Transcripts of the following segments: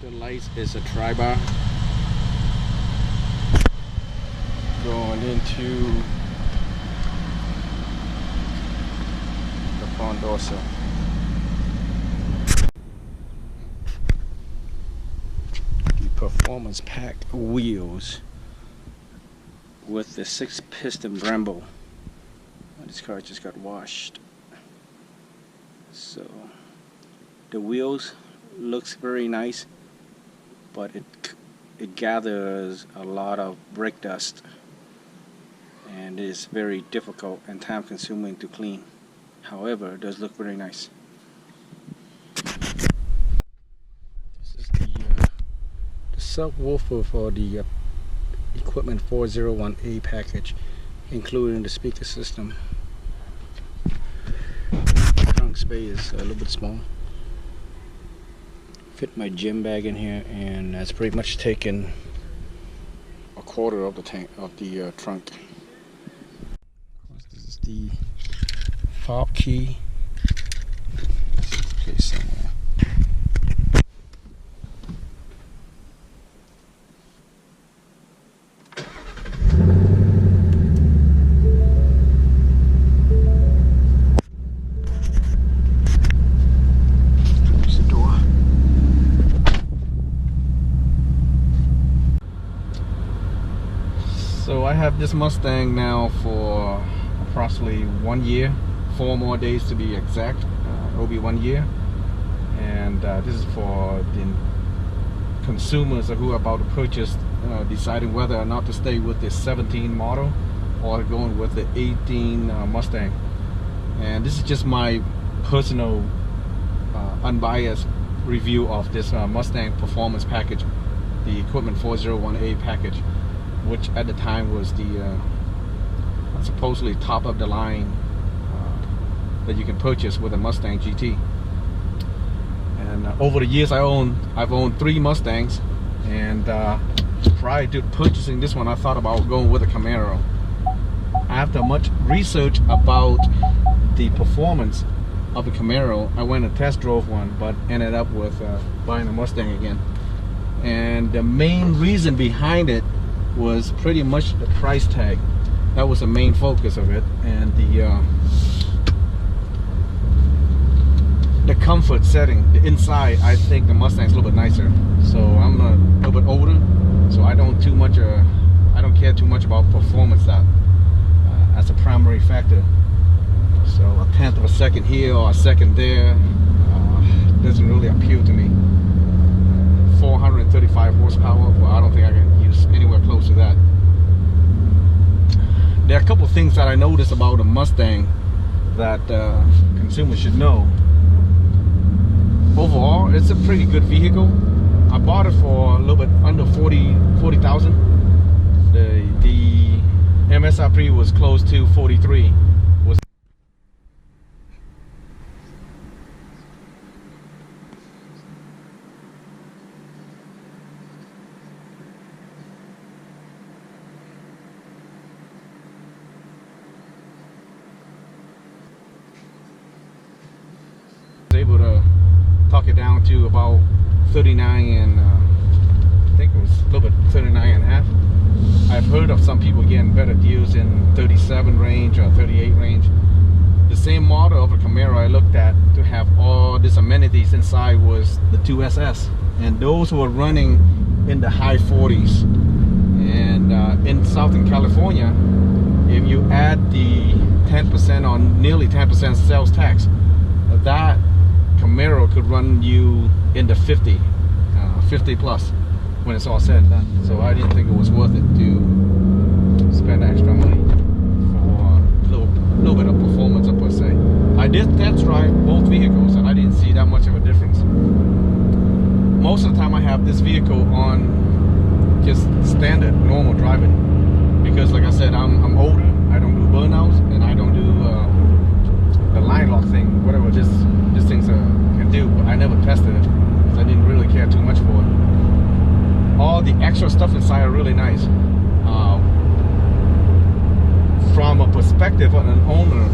The lights is a tri-bar going into the front dorsal. The performance pack wheels with the 6-piston Brembo. This car just got washed, so the wheels looks very nice, but it gathers a lot of brake dust and is very difficult and time consuming to clean. However, it does look very nice. This is the subwoofer for the equipment 401A package, including the speaker system. Trunk space is a little bit small. Fit my gym bag in here, and that's pretty much taken a quarter of the tank of the trunk. This is the fob key. Okay, somewhere. So I have this Mustang now for approximately 1 year, 4 more days to be exact. It will be 1 year, and this is for the consumers who are about to purchase, deciding whether or not to stay with the 17 model or going with the 18 Mustang. And this is just my personal unbiased review of this Mustang performance package, the equipment 401A package, which at the time was the supposedly top of the line that you can purchase with a Mustang GT. And over the years I've owned 3 Mustangs, and prior to purchasing this one I thought about going with a Camaro. After much research about the performance of the Camaro, I went and test drove one, but ended up with buying a Mustang again. And the main reason behind it was pretty much the price tag. That was the main focus of it, and the comfort setting. The inside, I think the Mustang's a little bit nicer. So I'm a little bit older, so I don't care too much about performance as a primary factor. So a tenth of a second here or a second there doesn't really appeal to me. 435 horsepower, well, I don't think I can use anywhere close to that. There are a couple of things that I noticed about a Mustang that consumers should know. Overall, it's a pretty good vehicle. I bought it for a little bit under 40,000. The MSRP was close to 43. Able to talk it down to about 39 and I think it was a little bit 39 and a half. I've heard of some people getting better deals in 37 range or 38 range. The same model of a Camaro I looked at to have all these amenities inside was the 2SS, and those were running in the high 40s. And in Southern California, if you add the 10% or nearly 10% sales tax, that Camaro could run you in the 50 plus when it's all said and done. So I didn't think it was worth it to spend extra money for a little bit of performance per se. I did test drive both vehicles, and I didn't see that much of a difference. Most of the time I have this vehicle on just standard normal driving, because like I said, I'm older, I don't do burnouts, and I don't do the line lock thing, whatever this thing can do. But I never tested it because I didn't really care too much for it. All the extra stuff inside are really nice. From a perspective of an owner,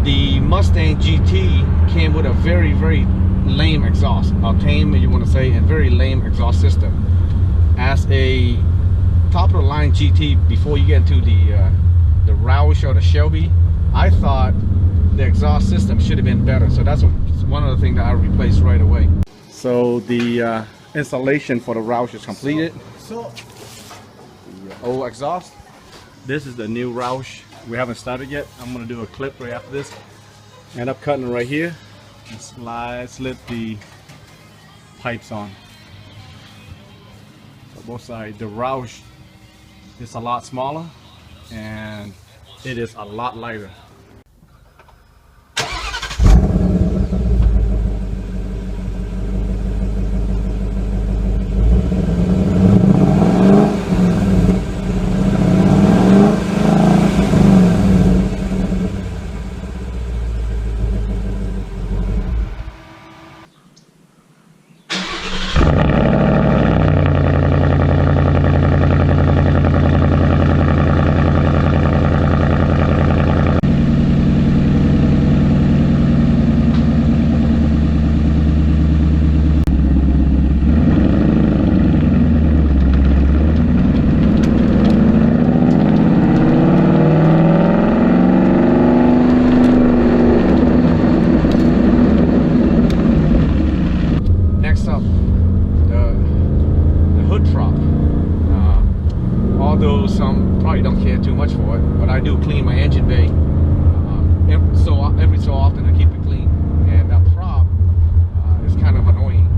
the Mustang GT came with a very, very lame exhaust, or tame, you want to say, and very lame exhaust system. As a top of the line GT, before you get into the Roush or the Shelby, I thought the exhaust system should have been better. So that's one of the things that I replaced right away. So the installation for the Roush is completed. The old exhaust. This is the new Roush. We haven't started yet. I'm gonna do a clip right after this. End up cutting it right here and slip the pipes on. So both sides. The Roush is a lot smaller and it is a lot lighter. Although some probably don't care too much for it, but I do clean my engine bay every so often to keep it clean. And that prop is kind of annoying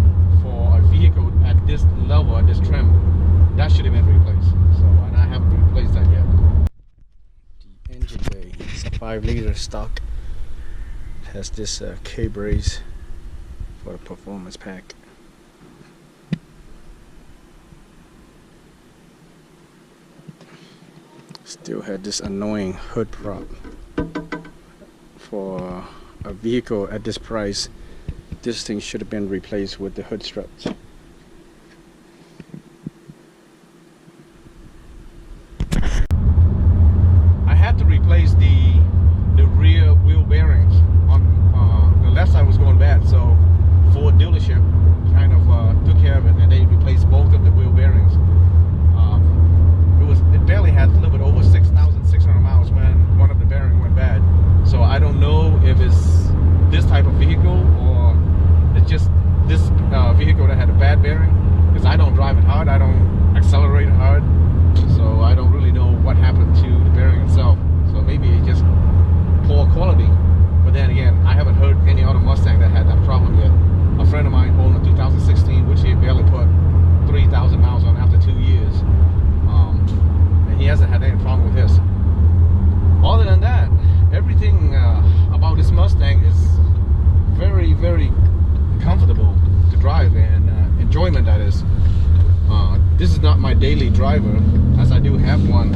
for a vehicle at this level, at this trim. That should have been replaced. So, and I haven't replaced that yet. The engine bay, it's a 5-liter stock. It has this K-brace for the performance pack. Still had this annoying hood prop. For a vehicle at this price, this thing should have been replaced with the hood struts. I had to replace the rear wheel bearings. On the left side was going bad, so Ford dealership kind of took care of it, and they replaced both of the wheel bearings. It barely had a little bit over 6,600 miles when one of the bearings went bad. So I don't know if it's this type of vehicle or it's just this vehicle that had a bad bearing, because I don't drive it hard, I don't accelerate it hard, so I don't really know what happened to the bearing itself. So maybe it's just poor quality. But then again, I haven't heard any other Mustang that had that problem yet. A friend of mine owned a 2016, which he barely put 3,000 miles on after 2 years. And he hasn't had any problem with his. Other than that, everything about this Mustang is very, very comfortable to drive, and enjoyment, that is. This is not my daily driver, as I do have one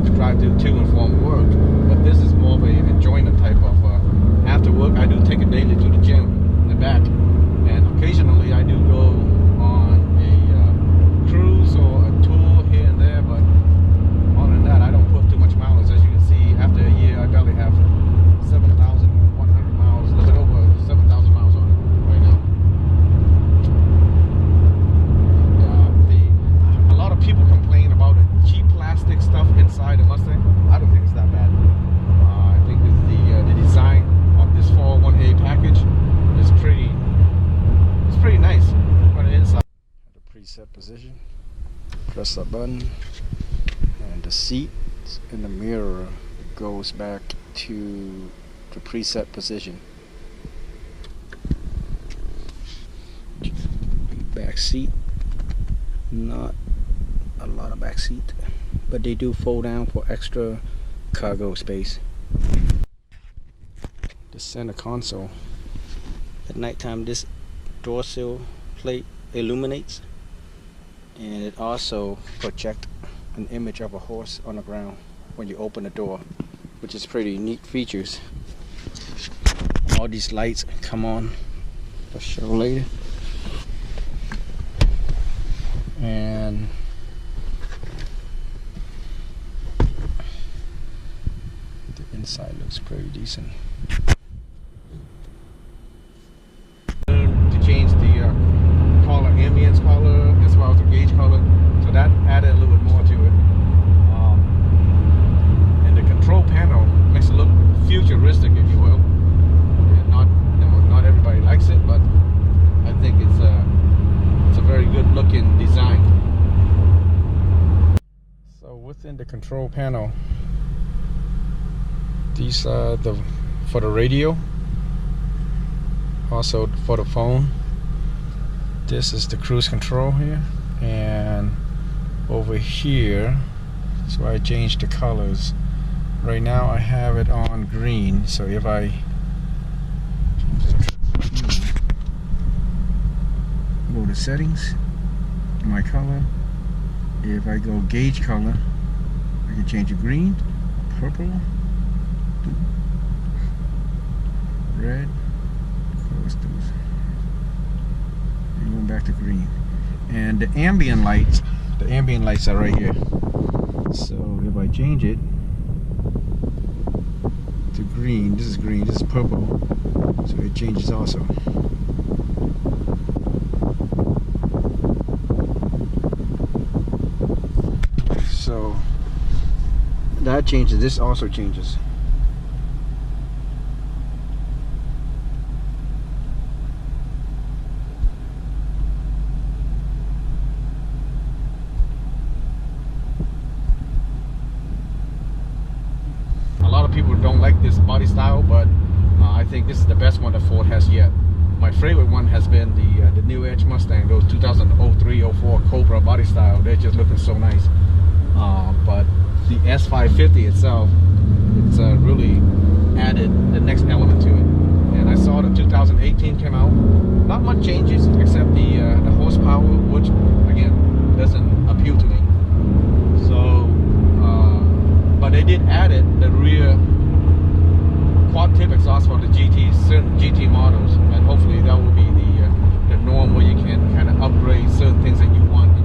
to drive to and from work, but this is more of an enjoyment type of after work. I do take it daily to the gym and back, and occasionally I do go on a cruise or a tour here and there, but other than that, I don't put too much mileage. As you can see, after a year, I barely have 7,100 miles, a little bit over 7,000 miles on it right now. And, a lot of people complain about the cheap plastic stuff inside the Mustang. I don't think it's that bad. I think the design of this 401A package is pretty nice on the inside. The preset position. Press the button, and the seat in the mirror goes back to the preset position. Back seat, not a lot of back seat, but they do fold down for extra cargo space. The center console. At nighttime, this door sill plate illuminates, and it also projects an image of a horse on the ground when you open the door, which is pretty neat features. All these lights come on, I'll show later. And the inside looks pretty decent. control panel. These are for the radio, also for the phone. This is the cruise control here, and over here is where I changed the colors. Right now I have it on green, so if I go to settings, my color, if I go gauge color, I can change it green, purple, red, close those, and going back to green. And the ambient lights are right here. So if I change it to green, this is green, this is purple, so it changes also. So that changes, this also changes. A lot of people don't like this body style, but I think this is the best one that Ford has yet. My favorite one has been the new Edge Mustang, those 2003-04 Cobra body style. They're just looking so nice. But the S550 itself, it's really added the next element to it. And I saw the 2018 came out. Not much changes except the horsepower, which again doesn't appeal to me. So, but they did add it, the rear quad tip exhaust for the certain GT models, and hopefully that will be the norm where you can kind of upgrade certain things that you want